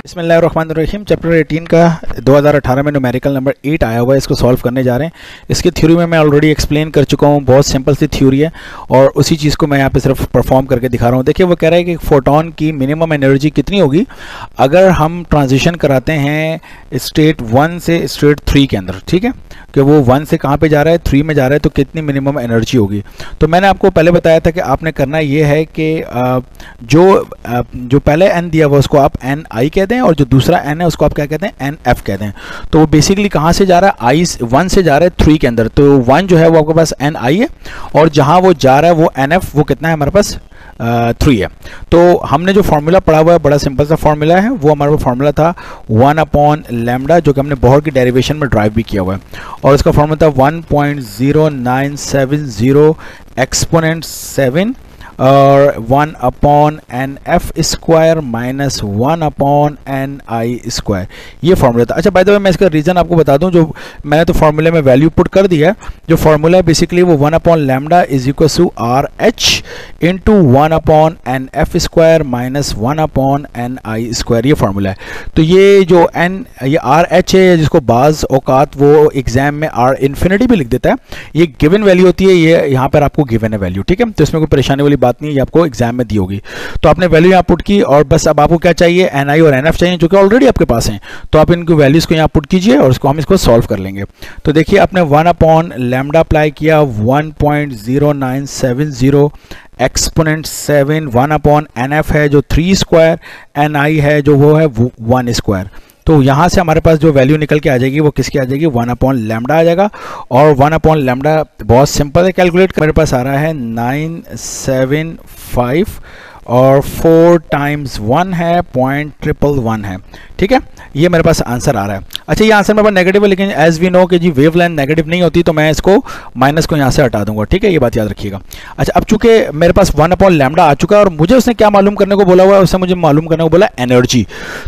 बिस्मिल्लाहिर्रहमानिर्रहीम। चैप्टर 18 का 2018 में न्यूमेरिकल नंबर 8 आया हुआ है। इसको सॉल्व करने जा रहे हैं। इसकी थ्योरी में मैं ऑलरेडी एक्सप्लेन कर चुका हूँ। बहुत सिंपल सी थ्योरी है और उसी चीज़ को मैं यहाँ पे सिर्फ परफॉर्म करके दिखा रहा हूँ। देखिए वो कह रहा है कि फोटोन की मिनिमम एनर्जी कितनी होगी अगर हम ट्रांजिशन कराते हैं स्टेट 1 से स्टेट 3 के अंदर। ठीक है कि वो 1 से कहाँ पे जा रहा है, 3 में जा रहा है, तो कितनी मिनिमम एनर्जी होगी। तो मैंने आपको पहले बताया था कि आपने करना ये है कि जो पहले n दिया हुआ उसको आप एन आई कहते हैं और जो दूसरा n है उसको आप क्या कहते हैं, एन एफ कहते हैं। तो वो बेसिकली कहाँ से जा रहा है, आई 1 से जा रहा है 3 के अंदर। तो 1 जो है वो आपके पास एन आई है और जहाँ वो जा रहा है वो एन एफ वो कितना है हमारे पास 3 है। तो हमने जो फार्मूला पढ़ा हुआ है बड़ा सिंपल सा फार्मूला है। वो हमारा फार्मूला था 1/λ जो कि हमने बोहर की डेरिवेशन में ड्राइव भी किया हुआ है और उसका फार्मूला था 1.0970 एक्सपोनेंट 7 और 1/nf square minus 1/ni square, ये फार्मूला था। अच्छा बाय द वे मैं इसका रीज़न आपको बता दूं, जो मैंने तो फार्मूले में वैल्यू पुट कर दिया है। जो फार्मूला है बेसिकली वो 1/λ is equal to R H into 1/nf square minus 1/ni square, ये फार्मूला है। तो ये जो ये आर एच है जिसको बाज़ औकात वो एग्जाम में आर इन्फिनिटी भी लिख देता है, ये गिवन वैल्यू होती है। ये यहाँ पर आपको गिवन है वैल्यू, ठीक है। तो इसमें कोई परेशानी वाली बात नहीं है, ये आपको एग्जाम में दी होगी। तो आपने वैल्यू यहाँ पुट की और बस अब आपको क्या चाहिए, एन आई और एन एफ चाहिए जो कि ऑलरेडी आपके पास हैं। तो आप इनकी वैल्यूज़ को यहाँ पुट कीजिए और हम इसको सॉल्व कर लेंगे। तो देखिए आपने 1/λ अप्लाई किया 1.0970 एक्सपोनेंट 7, 1/nf है जो 3 स्क्वायर, एन आई है जो वो है 1 स्क्वायर। तो यहाँ से हमारे पास जो वैल्यू निकल के आ जाएगी वो किसकी आ जाएगी, 1/λ आ जाएगा। और 1/λ बहुत सिंपल है कैलकुलेट, मेरे पास आ रहा है 975 और 4 टाइम्स 1 है 0.111 है। ठीक है, ये मेरे पास आंसर आ रहा है। अच्छा ये आंसर मेरे पास नेगेटिव है, लेकिन एज वी नो कि जी वेव लेंथ नेगेटिव नहीं होती, तो मैं इसको माइनस को यहाँ से हटा दूंगा। ठीक है, ये बात याद रखिएगा। अच्छा अब चूंकि मेरे पास 1/λ आ चुका है और मुझे उसने क्या मालूम करने को बोला हुआ है, उसने मुझे मालूम करने को बोला एनर्जी।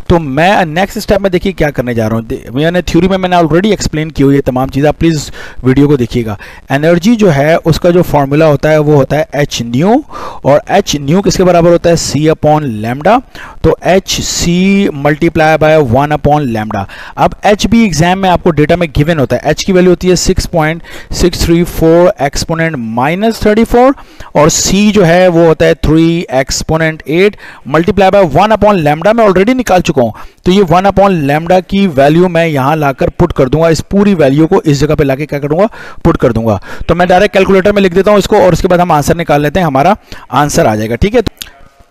तो मैं नेक्स्ट स्टेप में देखिए क्या करने जा रहा हूँ। मैंने थ्योरी में मैंने ऑलरेडी एक्सप्लेन की हुई है तमाम चीज़ें, आप प्लीज़ वीडियो को देखिएगा। एनर्जी जो है उसका जो फॉर्मूला होता है वो होता है एच न्यू, और एच न्यू किसके बराबर होता है, C/λ। तो एच सी मल्टीप्लाई बाय 1/λ। अब एच भी एग्जाम में आपको डेटा में गिवन होता है। एच की वैल्यू होती है 6.634 एक्सपोनेंट माइनस 34 और सी जो है वो होता है 3 एक्सपोनेंट 8 मल्टीप्लाई बाय 1/λ मैं ऑलरेडी निकाल चुका हूं। तो ये 1/λ की वैल्यू मैं यहां लाकर पुट कर दूंगा, इस पूरी वैल्यू को इस जगह पे लाके क्या करूंगा, पुट कर दूंगा। तो मैं डायरेक्ट कैलकुलेटर में लिख देता हूं इसको और उसके बाद हम आंसर निकाल लेते हैं, हमारा आंसर आ जाएगा। ठीक है,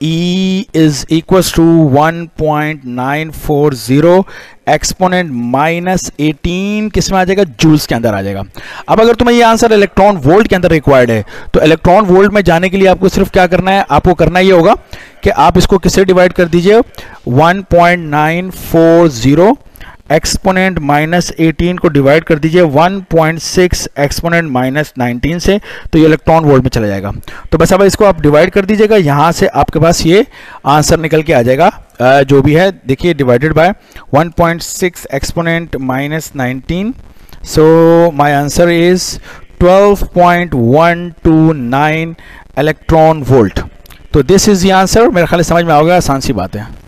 E is equals to 1.940 exponent minus 18 किस में आ जाएगा, जूल्स के अंदर आ जाएगा। अब अगर तुम्हें ये आंसर इलेक्ट्रॉन वोल्ट के अंदर रिक्वायर्ड है तो इलेक्ट्रॉन वोल्ट में जाने के लिए आपको सिर्फ क्या करना है, आपको करना ये होगा कि आप इसको किससे डिवाइड कर दीजिए, 1.940 एक्सपोनेंट माइनस 18 को डिवाइड कर दीजिए 1.6 एक्सपोनेंट माइनस 19 से, तो ये इलेक्ट्रॉन वोल्ट में चला जाएगा। तो बस अब इसको आप डिवाइड कर दीजिएगा, यहाँ से आपके पास ये आंसर निकल के आ जाएगा जो भी है। देखिए divided by 1.6 exponent minus 19, so my answer is 12.129 electron volt. तो दिस इज द आंसर। मेरे ख्याल समझ में आ गया, आसान सी बात है।